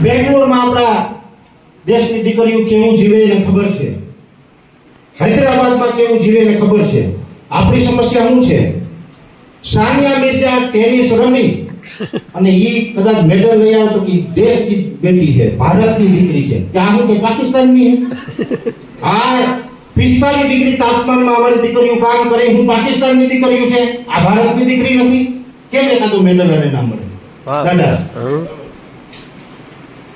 બેંગ્લોરમાં આપણા દેશની દીકરીઓ કેવું જીવે એને ખબર છે, હૈદરાબાદમાં કેવું જીવે એને ખબર છે. આપણી સમસ્યા શું છે? સાનિયા મિર્ઝા ટેનિસ રમી અને ઈ કદાચ મેડલ લઈ આવે તો કે દેશ की બેટી है, ભારતની દીકરી છે. क्या હું કે પાકિસ્તાનની है? આ 45 ડિગ્રી તાપમાનમાં અમારી દીકરીઓ કામ કરે, હું પાકિસ્તાનની દીકરીઓ છે, આ ભારતની દીકરી નથી. કેમ એકાદું મેડલ અને ના મળે? દાદા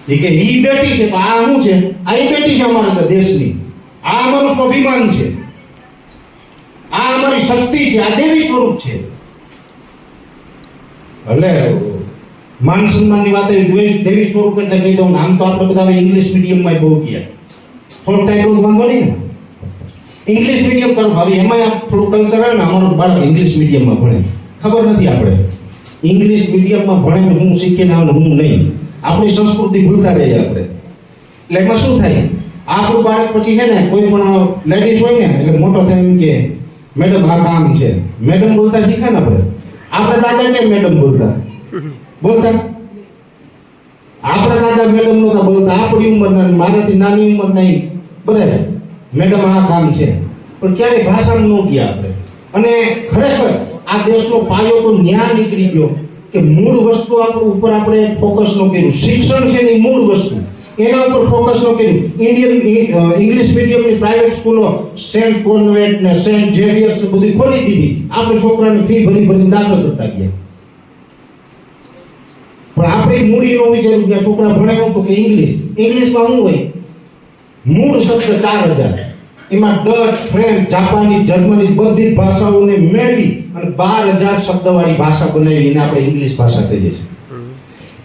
કે ઈ બેટી છે, આ શું છે? આ ઈ બેટી છે અમારા દેશની. આ અમારું સ્વાભિમાન છે, આ અમારી શક્તિ છે, આ દેવી સ્વરૂપ છે. એટલે માન સન્માનની વાત દેવી સ્વરૂપ એટલે કહી દઉં. આમ તો આપણે બધા ઇંગ્લિશ મીડિયમમાં બહુ ગયા, થોડો ટાઈમ વાંધો નહીં ને. ઇંગ્લિશ મીડિયમ તરફ હવે એમાં થોડું કલ્ચર આવે ને, અમારું બાળક ઇંગ્લિશ મીડિયમમાં ભણે, ખબર નથી આપણે ઇંગ્લિશ મીડિયમમાં ભણે ને હું શીખીને આવે હું નહીં, આપણી સંસ્કૃતિ ભૂલતા જઈએ આપણે. એટલે એમાં શું થાય, આપણું બાળક પછી છે ને કોઈ પણ લેડીઝ હોય ને એટલે મોટો થાય એમ કે મેડમ આ કામ છે, મેડમ બોલતા શીખે ને આપણે. આપણે દાદા કેમ મેડમ બોલતા આપણા દાદા મેડમ નહોતા બોલતા. આપણી ઉંમરના, મારાથી નાની ઉંમરના બધા મેડમ આ કામ છે, પણ ક્યારેય ભાષામાં ન ગયા આપણે. અને ખરેખર આ દેશનો પાયો તો ન્યા નીકળી ગયો કે મૂળ વસ્તુ આપણું ઉપર આપણે ફોકસ ન કર્યું. શિક્ષણ છે ને મૂળ વસ્તુ, એના ઉપર ફોકસ ન કર્યું. ઇંગ્લિશ મીડિયમની પ્રાઇવેટ સ્કૂલો સેન્ટ કોન્વેન્ટ ને સેન્ટ ઝેવિયર્સ બધી ખોલી દીધી. આપણે છોકરાને ફી ભરી દાખલ કરતા ગયા. પણ આપણે મૂડી નો વિચાર્યું કે છોકરા ભણે તો કે ઇંગ્લિશમાં શું હોય? મૂળ શબ્દ 4000, એમાં ડચ, ફ્રેન્ચ, જાપાની, જર્મની બધી ભાષાઓને મેળવી અને 12000 શબ્દવાળી ભાષા બનાવીને આપણે ઇંગ્લિશ ભાષા કહીએ છીએ.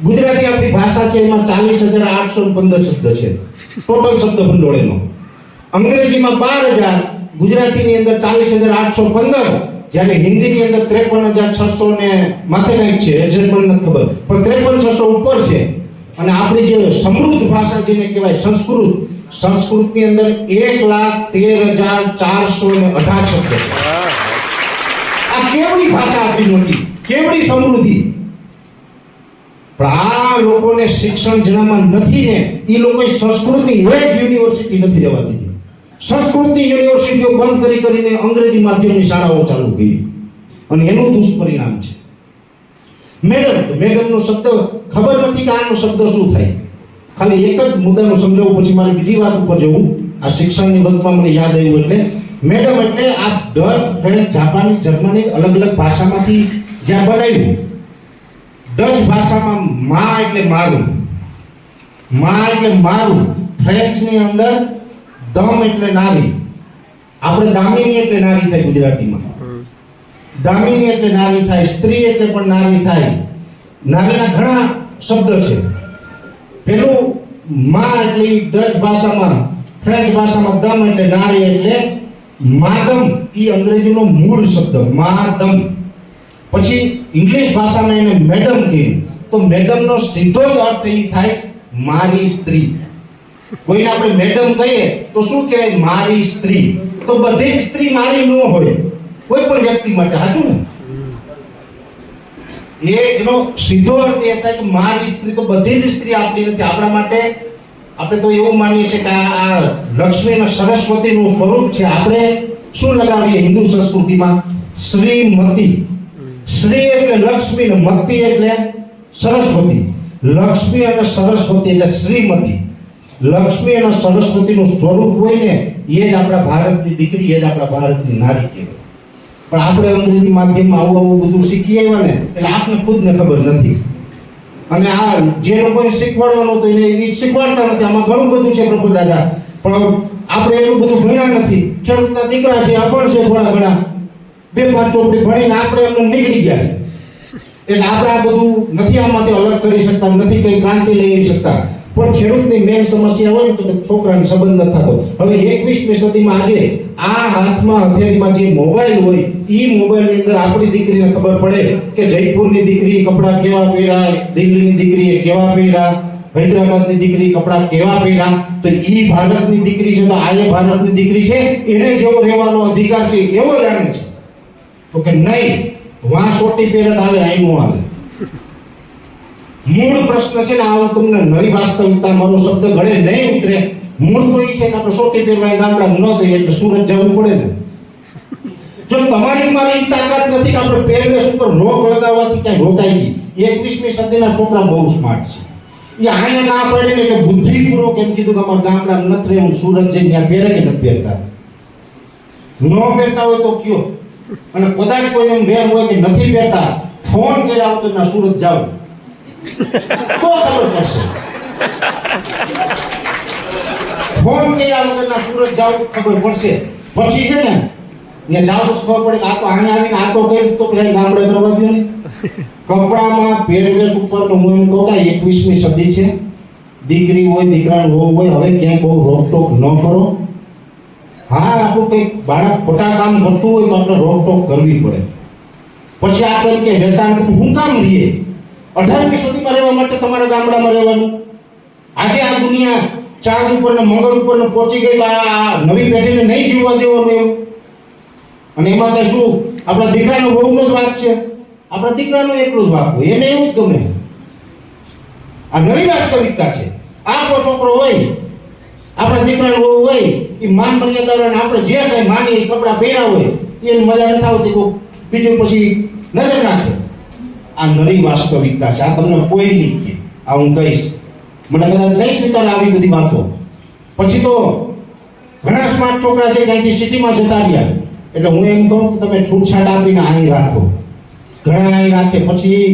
ગુજરાતી આપણી ભાષા છે, એમાં 40815 શબ્દ છે ટોટલ શબ્દ ભંડોળ એનો. અંગ્રેજીમાં 12000, ગુજરાતીની અંદર 40815, જ્યારે હિન્દીની અંદર 53600 ને માથે કંઈક છે, એક્ઝેક્ટ મને નથી ખબર, પણ 53600 ઉપર છે. અને આપણી જે સમૃદ્ધ ભાષા જેને કહેવાય સંસ્કૃતની અંદર 1,13,418 શબ્દ છે. આ કેવડી ભાષા આપણી મોટી, કેવડી સમૃદ્ધિ. પણ આ લોકોને શિક્ષણ જેનામાં નથી ને, એ લોકોએ સંસ્કૃતની એક યુનિવર્સિટી નથી રહેવા દીધી. સંસ્કૃતની યુનિવર્સિટીઓ બંધ કરીને અંગ્રેજી માધ્યમની શાળાઓ ચાલુ કરી, અને એનું દુષ્પરિણામ છે. મેડમનો શબ્દ ખબર નથી કે આનો શબ્દ શું થાય. ખાલી એક જ મુદ્દાનો સમજાવું, પછી મારી બીજી વાત ઉપર જવું. આ શિક્ષણની વસ્તુમાં મને યાદ આવ્યું. એટલે મેડમ એટલે આ ડચ, ફ્રેન્ચ, જાપાની, જર્મની અલગ અલગ ભાષામાંથી જ્યાં બનાવ્યું. ડચ ભાષામાં માં એટલે મારું, ફ્રેન્ચની અંદર દમ એટલે નારી, આપણે દામિની એટલે નારી થાય ગુજરાતીમાં. દામિની એટલે નારી થાય, સ્ત્રી એટલે પણ નારી થાય. નારીના ઘણા શબ્દ છે. પેલું માં એટલે ડચ ભાષામાં, ફ્રેન્ચ ભાષામાં દમ એટલે નારી એટલે માદમ, એ અંગ્રેજીનો મૂળ શબ્દ માદમ. પછી ઇંગ્લિશ ભાષામાં એને મેડમ કહ્યું, તો મેડમનો સીધો જ અર્થ એ થાય મારી સ્ત્રી. કોઈને આપણે મેડમ કહીએ તો શું કહેવાય? મારી સ્ત્રી. તો બધી જ સ્ત્રી મારી ન હોય, કોઈ પણ વ્યક્તિ માટે, સાચું ને? એનો સીધો અર્થ એ થાય કે મારી સ્ત્રી. તો બધી જ સ્ત્રી આપણી નથી. આપણા માટે આપણે તો એવું માનીએ છીએ કે આ લક્ષ્મી અને સરસ્વતીનું સ્વરૂપ છે. આપણે શું લગાવીએ હિન્દુ સંસ્કૃતિમાં? શ્રીમતી. શ્રી એટલે લક્ષ્મી ને મતી એટલે સરસ્વતી. લક્ષ્મી અને સરસ્વતી એટલે શ્રીમતી. લક્ષ્મી અને સરસ્વતીનું સ્વરૂપ હોય ને, એ જ આપણા ભારતની દીકરી, એ જ આપણા ભારતની નારી કહેવાય. પણ આપણે અંગ્રેજી માધ્યમમાં આવું બધું શીખી આવ્યા ને, એટલે આપણે ખુદને ખબર નથી. અને આ જે લોકોને શીખવાડવાનું હતું એને શીખવાડતા નથી. આમાં ઘણું બધું છે પ્રભુ દાદા, પણ આપણે એટલું બધું ભણ્યા નથી. ખેડૂતના દીકરા છે, અભણ છે થોડા ઘણા, 2-5 ચોપડી ભણીને આપણે એમને નીકળી ગયા છે. એટલે આપણે આ બધું નથી આમાંથી અલગ કરી શકતા, નથી કઈ ક્રાંતિ લઈ શકતા. પણ ખેડૂતની મેન સમસ્યા હોય તો છોકરાને સંબંધ ન થતો. હવે 21મી સદીમાં આજે આ હાથમાં હથેળીમાં જે મોબાઈલ હોય, એ મોબાઈલની અંદર આપણી દીકરીને ખબર પડે કે જયપુરની દીકરી કપડાં કેવા પહેર્યા, દિલ્હીની દીકરીએ કેવા પહેર્યા, હૈદરાબાદની દીકરી કપડાં કેવા પહેર્યા. તો એ ભારતની દીકરી છે, તો આ ભારતની દીકરી છે, એને જેવો રહેવાનો અધિકાર છે એવો જાણે છે. તો કે નહીં, વાં સોટી પહેરે હાલે, આઈ નો હાલે. મૂળ પ્રશ્ન છે ને આ તમને નવી વાસ્તવિકતા મારો શબ્દ ગળે નહીં ઉતરે. મૂળ તો એ છે કે આપણે સોટી પહેરવાય ગામડા ન થઈએ એટલે સુરત જવું પડે ને. જો તમારી મારી તાકાત નથી કે આપણે પહેરવેશ ઉપર રોક લગાવવાથી ક્યાંય રોકાઈ ગઈ. 21મી સદીના છોકરા બહુ સ્માર્ટ છે. એ અહીંયા ના પડે ને એટલે બુદ્ધિપૂર્વક એમ કીધું કે અમારા ગામડા નથી રહેવું, સુરત જઈને ત્યાં પહેરે કે નથી પહેરતા. ન પહેરતા હોય તો કયો, અને કદાચ કોઈ એમ વેમ હોય કે નથી પહેરતા, ફોન કર્યા વગર ના સુરત જાવ તો ખબર પડશે. ફોન કર્યા વગર ના સુરત જાવ ખબર પડશે. પછી છે ને ત્યાં જાવ તો ખબર પડે કે આ તો આને આવીને આ તો કઈ તો પેલા ગામડે કરવા દો ને. કપડામાં પહેરવેશ ઉપર હું એમ કહું કે 21મી સદી છે. દીકરી હોય દીકરાનો વહુ હોય, હવે ક્યાંય બહુ રોકટોક ન કરો. હા, આપણું કંઈક બાળક ખોટા કામ કરતું હોય તો આપણે રોકટોક કરવી પડે. પછી આપણે કે વેતાણ હું કામ રહીએ? 18મી સદીમાં રહેવા માટે તમારે ગામડામાં રહેવાનું. આજે આ દુનિયા ચાંદ ઉપર ને મંગળ ઉપર ને પહોંચી ગઈ તો આ નવી પેઢીને નહીં જીવવા દેવાનું એવું. અને એમાં કે શું આપણા દીકરાનો બહુનો જ વાક છે, આપણા દીકરાનો એકલો જ વાક હોય, એને એવું જ ગમે. આ નવી વાસ્તવિકતા છે. આપણો છોકરો હોય, આપણા દીકરાનો બહુ હોય, એ માન મર્યાદા આપણે જે કઈ માનીએ કપડા પહેર્યા હોય એને મજા નથી આવતી, કોઈ બીજું પછી નજર નાખે. આ નવી વાસ્તવિકતા છે. આ તમને કોઈ નહીં કહે. આ હું કહીશ, મને કદાચ નહીં સ્વીકાર આવી બધી વાતો. પછી તો ઘણા સ્માર્ટ છોકરા છે ત્યાંથી સિટીમાં જતા રહ્યા, એટલે હું એમ કહું કે તમે છૂટછાટ આપીને અહીં રાખો. ઘણા અહીં રાખે. પછી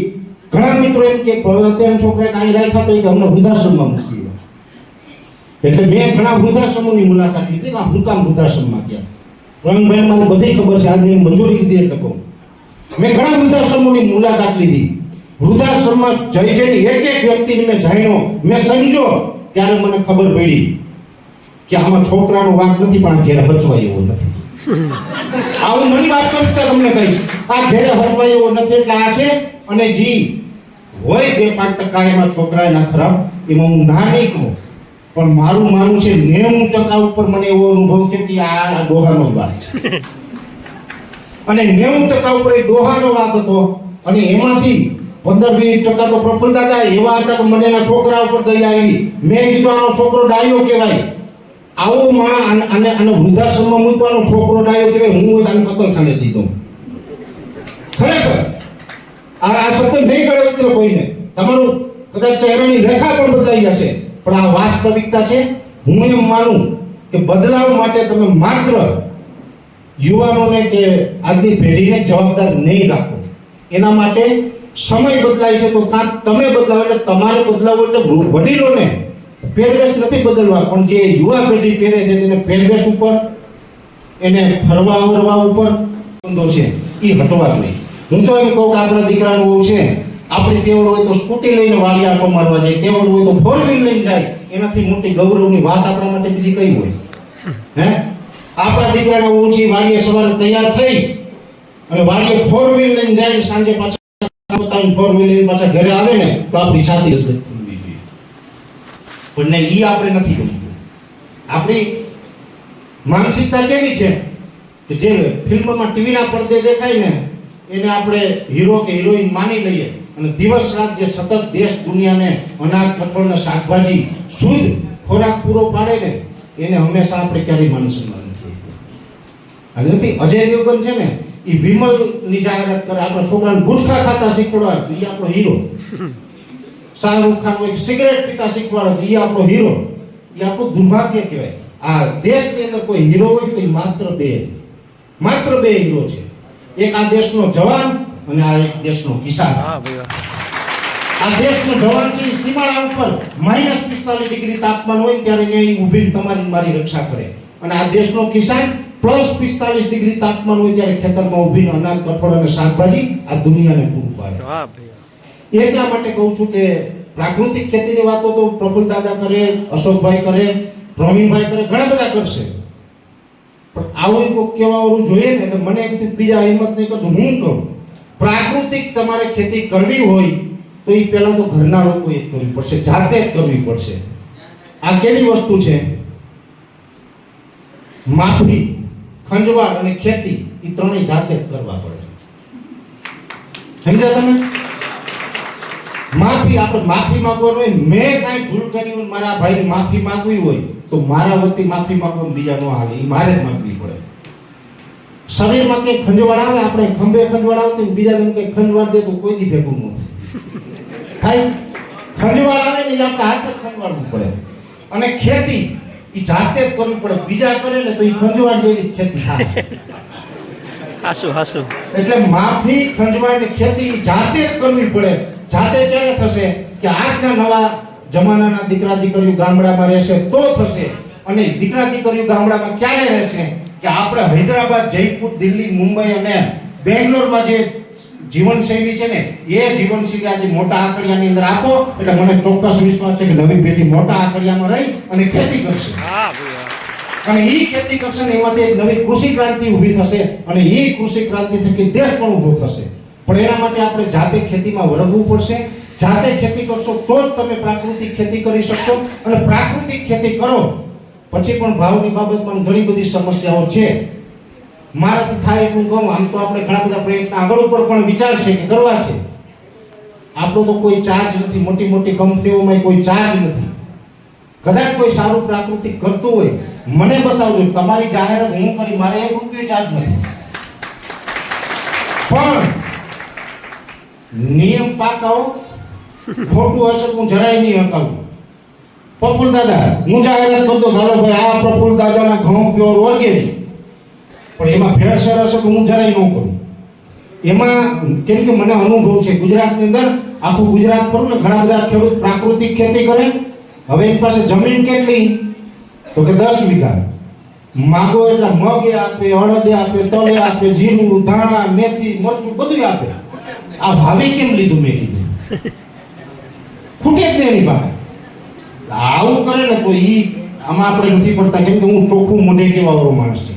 ઘણા મિત્રો એમ કે અત્યારે છોકરાને અહીં રાખ્યા તો અમને વૃદ્ધાશ્રમમાં મૂકી દો. એટલે મેં ઘણા વૃદ્ધાશ્રમોની મુલાકાત લીધી. આ હું કામ વૃદ્ધાશ્રમમાં ગયા રંગભાઈ મારી બધી ખબર છે, આજની મંજૂરી લીધી એટલે કહું. મેં ઘણા વૃદ્ધાશ્રમોની મુલાકાત લીધી. વૃદ્ધાશ્રમમાં જઈ જઈને એક એક વ્યક્તિને મેં જાણ્યો, મેં સમજો ત્યારે મને ખબર પડી કે આમાં છોકરાનો વાંક નથી, પણ આ ઘેર હચવાય એવો નથી. આવું નવી વાસ્તવિકતા તમને કહીશ. આ ઘેરે હચવાય એવો નથી એટલે આ છે. અને જી હોય 2-5% એમાં છોકરા ના ખરાબ, એમાં હું ના નહીં કહું, પણ મારું માનવું છે 90% ઉપર મને એવો અનુભવ છે કે આ ડોહાનો જ વાત છે. અને 90% ઉપર એ ડોહાનો વાત હતો. અને એમાંથી 15-20% તો પ્રફુલ્લ દાદા એવા હતા કે મને એના છોકરા ઉપર દયા આવી. મેં કીધું આનો છોકરો ડાયો કહેવાય. આવો માણસ અને વૃદ્ધાશ્રમમાં મૂકવાનો છોકરો ડાયો કહેવાય. હું હોય આને કતલખાને દીધો. ખરેખર આ શબ્દ નહીં કરે મિત્ર કોઈને. તમારું કદાચ ચહેરાની રેખા પણ બદલાઈ જશે, પણ આ વાસ્તવિકતા છે. હું એમ માનું કે બદલાવ માટે તમે માત્ર યુવાનોને કે આજની પેઢીને જવાબદાર નહીં રાખો. એના માટે સમય બદલાય છે તો કાં તમે બદલાવો એટલે તમારે બદલાવો. એટલે વડીલોને પહેરવેશ નથી બદલવા, પણ જે યુવા પેઢી પહેરે છે તેને પહેરવેશ ઉપર, એને ફરવા ફરવા ઉપર બંધો છે એ હટવા જોઈએ. હું તો એમ કહું કે આપણા દીકરાનું બહુ છે, આપણી તેવડ હોય તો સ્કૂટી લઈને વાળી આંટો મારવા જાય, તેવડ હોય તો 4-wheel લઈને જાય. એનાથી મોટી ગૌરવની વાત આપણા માટે બીજી કઈ હોય? હે, આપણા દીકરાને ઓછી વાડીએ સવારે તૈયાર થઈ અને વાડીએ 4-wheel લઈને જાય ને સાંજે પાછા પોતાની 4-wheel લઈને પાછા ઘરે આવે ને તો આપણી છાતી જ ખુલવી જોઈએ. પણ નહીં, ઈ આપણે નથી ગમતું. આપણી માનસિકતા કેવી છે કે જે ફિલ્મમાં ટીવીના પડદે દેખાય ને એને આપણે હીરો કે હિરોઈન માની લઈએ, અને દિવસ રાત જે સતત દેશ દુનિયાને અનાજ કઠોળ ને શાકભાજી શુદ્ધ ખોરાક પૂરો પાડે ને એને હંમેશા આપણે ક્યારેય માન સન્માન નથી. અજય દેવગન છે ને એ વિમલ ની જાહેરાત કરે, આપણા છોકરાને ગુટખા ખાતા શીખવાડે તો એ આપણો હીરો. શાહરૂખ ખાન કોઈ સિગરેટ પીતા શીખવાડે તો એ આપણો હીરો. એ આપણું દુર્ભાગ્ય કહેવાય. આ દેશની અંદર કોઈ હીરો હોય તો એ માત્ર બે હીરો છે. એક આ દેશનો જવાન અને આ એક દેશનો કિસાન. આ દેશનો જવાન છે સીમાડા ઉપર -45 ડિગ્રી તાપમાન હોય ત્યારે અહીંયા ઊભી તમારી મારી રક્ષા કરે, અને આ દેશનો કિસાન +45 ડિગ્રી તાપમાન હોય ત્યારે ખેતરમાં ઊભીને અનાજ કઠોળ અને શાકભાજી આ દુનિયાને પૂરું પાડે. એટલા માટે કહું છું કે પ્રાકૃતિક ખેતીની વાતો તો પ્રફુલ્લ દાદા કરે, અશોકભાઈ કરે, પ્રવીણભાઈ કરે, ઘણા બધા કરશે, પણ આવું કોઈ કહેવાવાળું જોઈએ ને એટલે મને એમ બીજા હિંમત નહીં કરતો. હું કહું પ્રાકૃતિક તમારે ખેતી કરવી હોય તો એ પહેલા તો ઘરના લોકોએ કરવી પડશે, જાતે જ કરવી પડશે. આ કેવી વસ્તુ છે? માફી, ખંજવાળ અને ખેતી એ ત્રણેય જાતે જ કરવા પડે. સમજ્યા તમે? માફી આપણે માફી માંગવાનું હોય, મેં કાંઈ ભૂલ કરી હોય મારા ભાઈને માફી માંગવી હોય તો મારા વતી માફી માંગવાનું બીજા ન હાલે, એ મારે જ માંગવી પડે. શરીરમાં કંઈક ખંજવાળ આવે, આપણે ખંભે ખંજવાળ આવતી બીજા કંઈક ખંજવાળ દે તો કોઈ દી ભેગું ન થાય. ખંજવાળ આવે ને આપણે હાથ જ ખંજવાળવું પડે. અને ખેતી એ જાતે જ કરવી પડે, બીજા કરે ને તો એ ખંજવાળ જેવી ખેતી થાય. હાસુ એટલે માફી, ખંજવાળ ને ખેતી જાતે જ કરવી પડે. જાતે ક્યારે થશે કે આજના નવા જમાનાના દીકરા દીકરીઓ ગામડામાં રહેશે તો થશે. અને દીકરા દીકરીઓ ગામડામાં ક્યારે રહેશે કે આપણે હૈદરાબાદ, જયપુર, દિલ્હી, મુંબઈ અને બેંગ્લોરમાં જે જીવનશૈલી છે ને એ જીવનશૈલી આજે મોટા આંકડિયાની અંદર આપો એટલે મને ચોક્કસ વિશ્વાસ છે કે નવી પેઢી મોટા આંકડિયામાં રહી અને ખેતી કરશે. અને એ ખેતી કરશે ને એમાંથી એક નવી કૃષિ ક્રાંતિ ઊભી થશે અને એ કૃષિ ક્રાંતિ થકી દેશ પણ ઊભો થશે. પણ એના માટે આપણે જાતે ખેતીમાં વળગવું પડશે. જાતે ખેતી કરશો તો જ તમે પ્રાકૃતિક ખેતી કરી શકશો. અને પ્રાકૃતિક ખેતી કરો પછી પણ ભાવની બાબતમાં ઘણી બધી સમસ્યાઓ છે. મારાથી થાય એટલું કહું, આમ તો આપણે ઘણા બધા પ્રયત્ન આગળ ઉપર પણ વિચાર છે કે કરવા છે. આપણો તો કોઈ ચાર્જ નથી, મોટી મોટી કંપનીઓમાં કોઈ ચાર્જ નથી. કદાચ કોઈ સારું પ્રાકૃતિક કરતું હોય મને બતાવજો, તમારી જાહેરાત હું કરી, મારે 1 રૂપિયો ચાર્જ નથી. પણ નિયમ પાકાઓ, ખોટું હશે હું જરાય નહીં હકાવું. પ્રફુલ દાદા હું જાહેરાત કરતો, ચાલો ભાઈ આ પ્રફુલ દાદાના ઘઉં પ્યોર ઓર્ગેનિક, પણ એમાં ભેળસેળ હશે તો હું જરાય ન કરું. એમાં કેમ કે મને અનુભવ છે, ગુજરાતની અંદર આખું ગુજરાત ફરું ને ઘણા બધા ખેડૂત પ્રાકૃતિક ખેતી કરે. હવે એની પાસે જમીન કેટલી તો કે 10 વીઘા. માગો એટલે મગ આપે, અડદ આપે, તળે આપે, જીરું, ધાણા, મેથી, મરચું બધું આપે. આ ભાવે કેમ લીધું મેં કીધું, ખૂટે જ એની પાસે. આવું કરે ને તો આમાં આપણે નથી પડતા, કેમ કે હું ચોખ્ખું મોઢે કહેવાવાળો માણસ છે.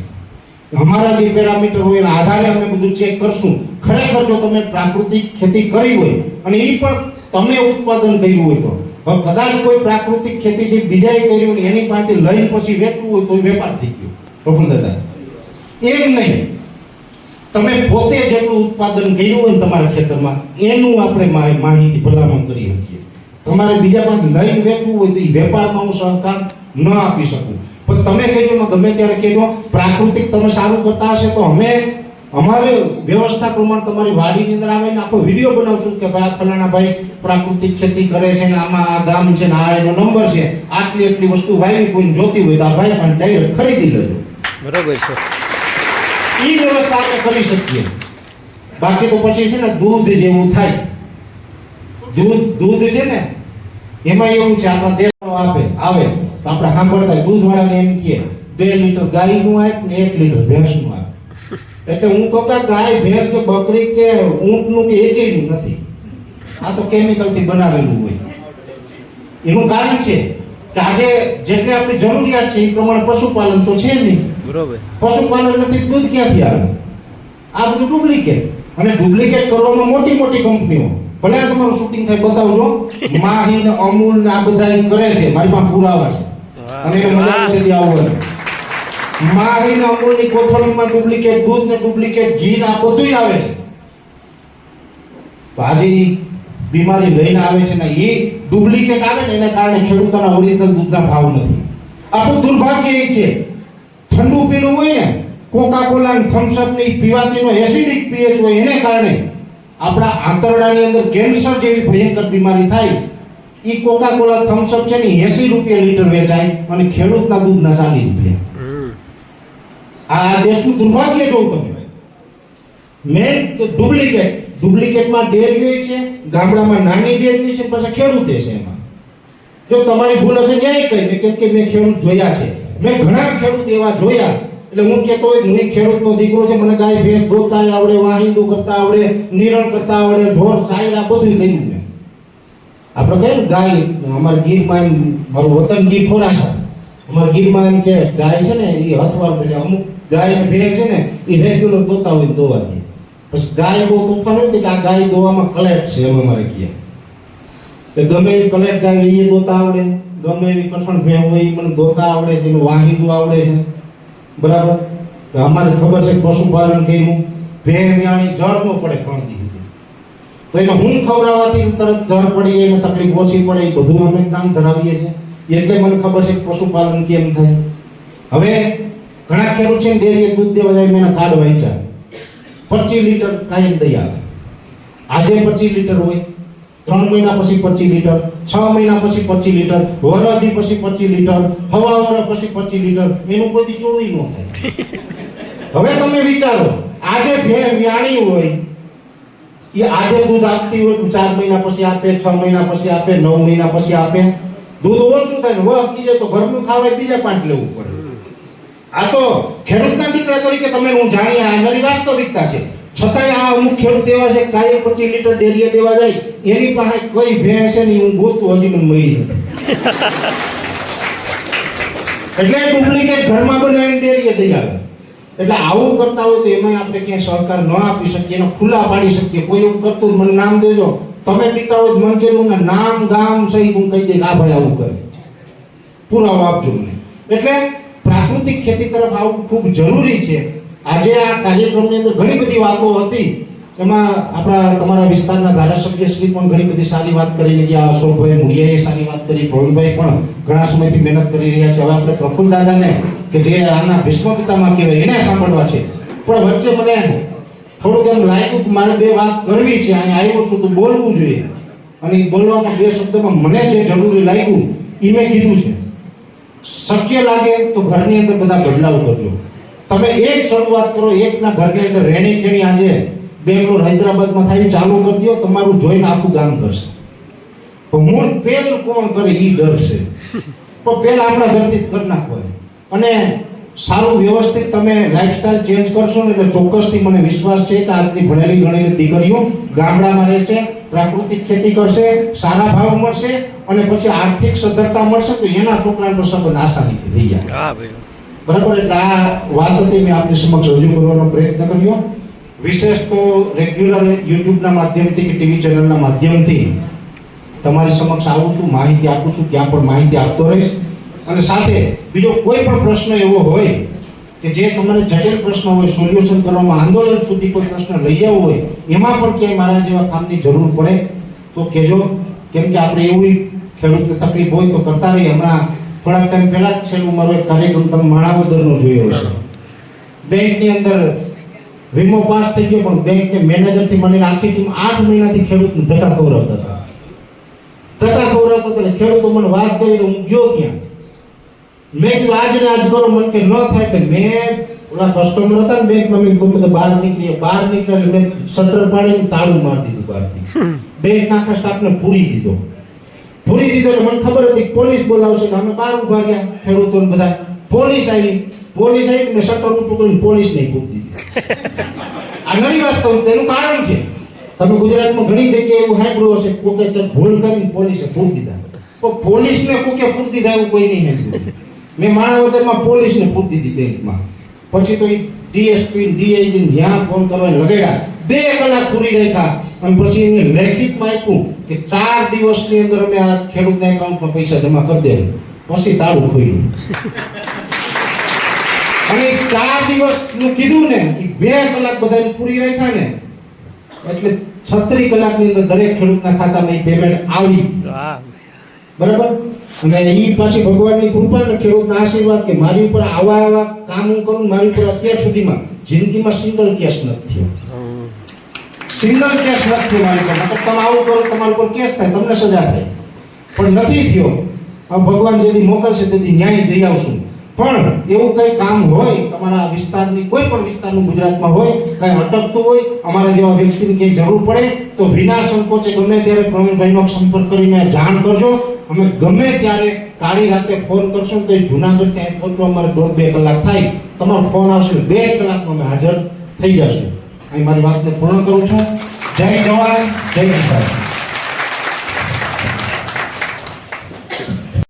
અમારા જે પેરામીટર હોય એના આધારે અમે બધું ચેક કરશું. ખરેખર જો તમે પ્રાકૃતિક ખેતી કરી હોય અને એ પણ તમે ઉત્પાદન કર્યું હોય તો, હવે કદાચ કોઈ પ્રાકૃતિક ખેતી છે બીજાએ કર્યું ને એની પાસેથી લઈને પછી વેચવું હોય તો વેપાર થઈ ગયો. પ્રફુલ દાદા એમ નહીં, તમે પોતે જેટલું ઉત્પાદન કર્યું હોય ને તમારા ખેતરમાં એનું આપણે માહિતી ભલામણ કરી શકીએ. તમારે બીજા પાસે લઈને વેચવું હોય તો એ વેપારમાં હું સહકાર ન આપી શકું. પણ તમે કહેજો, ગમે ત્યારે કહેજો, પ્રાકૃતિક તમે સારું કરતા હશે તો અમે અમારે વ્યવસ્થા પ્રમાણે તમારી વાડીની અંદર આવીને આખો વિડીયો બનાવશું કે ભાઈ આ ફલાણા ભાઈ પ્રાકૃતિક ખેતી કરે છે ને આમાં આ ગામ છે ને આ એનો નંબર છે, આટલી એટલી વસ્તુ વાવી, કોઈને જોતી હોય તો આ ભાઈ પણ ડાયરેક્ટ ખરીદી લેજો. બરોબર છે. એ વ્યવસ્થા આપણે કરી શકીએ. બાકી તો પછી છે ને દૂધ જેવું થાય. દૂધ છે ને એમાં એવું છે, આપણા દેશમાં આવે તો આપણે સાંભળતા દૂધવાળાને એમ કહે 2 લીટર ગાયનું આપ ને 1 લીટર ભેંસનું આપ. એટલે હું કહું કે ગાય, ભેંસ કે બકરી કે ઊંટનું કે એકેયનું નથી, આ તો કેમિકલથી બનાવેલું હોય. એનું કારણ છે કે આજે જેટલી આપણી જરૂરિયાત છે એ પ્રમાણે પશુપાલન તો છે નહીં. બરોબર. પશુપાલન નથી, દૂધ ક્યાંથી આવે? આ બધું ડુપ્લિકેટ. અને ડુપ્લિકેટ કરવામાં મોટી મોટી કંપનીઓ, ભલે તમારું શૂટિંગ થાય બતાવજો, માહી ને અમૂલ ને આ બધા કરે છે, મારી પાસે પુરાવા છે. અને એને મજા નથી આવવાની. માહી ને અમૂલ ની કોથળીમાં ડુપ્લિકેટ દૂધ ને ડુપ્લિકેટ ઘી ને આ બધું આવે છે. તો આજે બીમારી લઈને આવે છે ને એ ડુપ્લિકેટ આવે ને એના કારણે ખેડૂતોના ઓરિજિનલ દૂધના ભાવ નથી. આપણું દુર્ભાગ્ય એ છે, ઠંડુ પીણું હોય ને, કોકા કોલા થમ્સ અપ ની પીવાતીનો એસિડિક પીએચ હોય એને કારણે આપણા આંતરડાની અંદર કેન્સર જેવી ભયંકર બીમારી થાય. એ કોકા કોલા થમ્સ અપ છે ને 80 રૂપિયા લીટર વેચાય અને ખેડૂતના દૂધના 40 રૂપિયા. આ દેશનું દુર્ભાગ્ય જોઉં તમે. મેન ડુપ્લિકેટમાં ડેરીઓ છે, ગામડામાં નાની ડેરીઓ છે, પછી ખેડૂતે છે. એમાં જો તમારી ભૂલ હશે ન્યાય કહી, કેમ કે મેં ખેડૂત જોયા છે, મેં ઘણા ખેડૂત એવા જોયા. એટલે હું કહેતો હોય હું ખેડૂતનો દીકરો છે, મને ગાય ભેંસ દોતા આવડે, વાહિંદુ કરતા આવડે, નિરણ કરતા આવડે, ઢોર સાયરા બધું કર્યું મેં. આપણે કહીએ ને ગાય, અમારા ગીરમાં મારું વતન ગીર ખોરાસા, અમારા ગીરમાં એમ કે ગાય છે ને એ હથવાર છે, અમુક ગાય ને ભેંસ છે ને એ રેગ્યુલર દોતા હોય દોવા દે. પછી ગાય બહુ તોફાન હોય કે આ ગાય દોવામાં કલેક્ટ છે એમ અમારે કહે. ગમે એવી કલેક્ટ ગાય એ દોતા આવડે, ગમે એવી કઠણ ભેં હોય એ મને દોતા આવડે છે, એનું વાહિંદુ આવડે છે. બરાબર. અમારે ખબર છે પશુપાલન કર્યું, ભેં વ્યાણી જળ ન પડે 3 દી. તો તો એને હું ખવડાવવાથી તરત જળ પડી જાય, એને તકલીફ ઓછી પડે, એ બધું અમે જ્ઞાન ધરાવીએ છીએ. એટલે મને ખબર છે કે પશુપાલન કેમ થાય. હવે ઘણા ખેડૂત છે ડેરીએ દૂધ દેવા જાય, મેં એના કાર્ડ વાંચ્યા, 25 લીટર કાયમ દઈ આવે. આજે 25 લીટર હોય, 3 મહિના પછી 25 લીટર, 6 મહિના પછી 25 લીટર, વરદી પછી 25 લીટર, હવા વરસ પછી 25 લીટર, એનું કોઈ દી ચોવી ન થાય. હવે તમે વિચારો, આજે ભેં વ્યાણી હોય, એ આજે દૂધ આપતી હોય, 4 મહિના પછી આપે, 6 મહિના પછી આપે, 9 મહિના પછી આપે, દૂધ ઓછું થાય ને વહકી જાય તો ઘરનું ખાવાય બીજા પાંચ લેવું પડે. આ તો ખેડૂતના દીકરા તરીકે તમે હું જાણીએ આ મારી વાસ્તવિકતા છે. છતાંય આ અમુક ખેડૂત એવા છે કાયમ 25 લીટર ડેરીએ દેવા જાય, એની પાસે કઈ ભેંસ છે ને હું ગોતું હજી મને મળી નથી. એટલે ડુપ્લિકેટ ઘરમાં બનાવીને ડેરીએ દઈ આવે. એટલે આવું કરતા હોય તો એમાં આપણે ક્યાંય સહકાર ન આપી શકીએ, એને ખુલ્લા પાડી શકીએ. કોઈ એવું કરતું મને નામ દેજો, તમે પીતા હોય મન કહેલું ને નામ ગામ સહિત હું કહી દઈ આ ભાઈ આવું કરે, પુરાવો આપજો મને. એટલે પ્રાકૃતિક ખેતી તરફ આવવું ખૂબ જરૂરી છે. આજે આ કાર્યક્રમની અંદર ઘણી બધી વાતો હતી, એમાં આપણા તમારા વિસ્તારના ધારાસભ્ય શ્રી પણ ઘણી બધી સારી વાત કરી ગયા, અશોકભાઈ મુળિયાએ સારી વાત કરી, ભવનભાઈ પણ ઘણા સમયથી મહેનત કરી રહ્યા છે. હવે આપણે પ્રફુલ્લ દાદાને કે જે આના ભીષ્મ પિતામહ કહેવાય એને સાંભળવા છે. પણ વચ્ચે મને થોડુંક એમ લાગ્યું કે મારે બે વાત કરવી છે, અહીંયા આવ્યો છું તો બોલવું જોઈએ, અને બોલવામાં બે શબ્દમાં મને જે જરૂરી લાગ્યું એ મેં કીધું છે. શક્ય લાગે તો ઘરની અંદર બધા બદલાવ કરજો. તમે એક શરૂઆત કરો, એકના ઘરની અંદર રેણી કેણી આજે બેંગ્લોર હૈદરાબાદમાં થાય ચાલુ કરી દો, તમારું જોઈને આખું ગામ કરશે. તો મૂળ પેલ કોણ કરે એ ડર છે, તો પેલ આપણા ઘરથી જ કરી નાખો. અને સારું વ્યવસ્થિત તમે લાઈફસ્ટાઈલ ચેન્જ કરશો ને એટલે ચોક્કસથી મને વિશ્વાસ છે કે આજની ભણેલી ગણેલી દીકરીઓ ગામડામાં રહેશે, પ્રાકૃતિક ખેતી કરશે, સારા ભાવ મળશે, અને પછી આર્થિક સદ્ધરતા મળશે તો એના છોકરાનો સંબંધ આસાનીથી થઈ જાય. બરાબર. એટલે આ વાત હતી મેં આપની સમક્ષ રજૂ કરવાનો પ્રયત્ન કર્યો. વિશેષ તો રેગ્યુલર યુટ્યુબના માધ્યમથી કે ટીવી ચેનલના માધ્યમથી તમારી સમક્ષ આવું છું, માહિતી આપું છું, ત્યાં પણ માહિતી આપતો રહીશ. અને સાથે બીજો કોઈ પણ પ્રશ્ન એવો હોય કે જે તમારે જટિલ પ્રશ્ન હોય, સોલ્યુશન કરવામાં આંદોલન સુધી કોઈ પ્રશ્ન લઈ જવો હોય, એમાં પણ ક્યાંય મારા જેવા કામની જરૂર પડે તો કહેજો. કેમ કે આપણે એવી ખેડૂતને તકલીફ હોય તો કરતા રહીએ. હમણાં થોડાક ટાઈમ પહેલા જ છેલ્લું મારો એક કાર્યક્રમ તમે માણાવદરનો જોયો હશે. બેંકની અંદર વીમો પાસ થઈ ગયો, પણ બેંકને મેનેજરથી મળીને આખી ટીમ 8 મહિનાથી ખેડૂતને ધક્કા ખવડાવતા હતા. ધક્કા ખવડાવતા એટલે ખેડૂતો મને વાત કરીને હું ગયો ત્યાં. મેં કીધું આજ ને આજ કરો, મને કે ન થાય. કે મેં ઓલા કસ્ટમર હતા ને બેંકમાં, મેં ગમે તો બહાર નીકળે મેં શટર પાડીને તાળું મારી દીધું બહારથી. બેંક આખા સ્ટાફને પૂરી દીધો એટલે મને ખબર હતી પોલીસ બોલાવશે, અમે બહાર ઉભા રહ્યા ખેડૂતો બધા. પોલીસ આવી મેં શટર ઊંચું કરીને પોલીસ નહીં પૂરી દીધી. આ નવી વાસ્તવ, તેનું કારણ છે તમે ગુજરાતમાં ઘણી જગ્યાએ એવું સાંભળ્યું હશે, કોકે ભૂલ કરીને પોલીસે પૂરી દીધા. તો પોલીસને કોકે પૂરી દીધા એવું કોઈ નહીં સાંભળ્યું. મેં માણાવદરમાં પોલીસને પૂરી દીધી બેંકમાં. પછી તો ડીએસપી ડીઆઈજી જ્યાં ફોન કરવાને લગાડ્યા, 2 કલાક પૂરી રાખ્યા, અને પછી એને લેખિતમાં આપ્યું કે 4 દિવસની અંદર અમે આ ખેડૂતના એકાઉન્ટમાં પૈસા જમા કરી દેવું. પછી તાળું ખોલ્યું. અને 4 દિવસનું કીધું ને, 2 કલાક બધાને પૂરી રાખ્યા ને, એટલે 36 કલાકની અંદર દરેક ખેડૂતના ખાતામાં પેમેન્ટ આવી. બરાબર. અને એ પાછી ભગવાનની કૃપા ને ખેડૂતના આશીર્વાદ કે મારી ઉપર આવા કામ હું કરું, મારી ઉપર અત્યાર સુધીમાં જિંદગીમાં સિંગલ કેસ નથી થયો. સિંગલ કેસ નથી થયો મારી ઉપર. મતલબ તમે આવું કરો તમારી ઉપર કેસ થાય, તમને સજા થાય, પણ નથી થયો. ભગવાન જેથી મોકલશે તેથી ન્યાય જઈ આવશું. પણ એવું કઈ કામ હોય તમારા વિસ્તારની, કોઈ પણ વિસ્તારનું ગુજરાતમાં હોય, કઈ અટકતું હોય, અમારા જેવા વ્યક્તિની ક્યાંય જરૂર પડે તો વિના સંકોચે ગમે ત્યારે પ્રવીણભાઈનો સંપર્ક કરીને જાણ કરજો. અમે ગમે ત્યારે કાળી રાતે ફોન કરશો તો જુનાગઢ ત્યાં પહોંચવા અમારે 1.5-2 કલાક થાય. તમારો ફોન આવશે 2 કલાકમાં અમે હાજર થઈ જશું. અહીં મારી વાતને પૂર્ણ કરું છું. જય જવાન, જય કિસાન.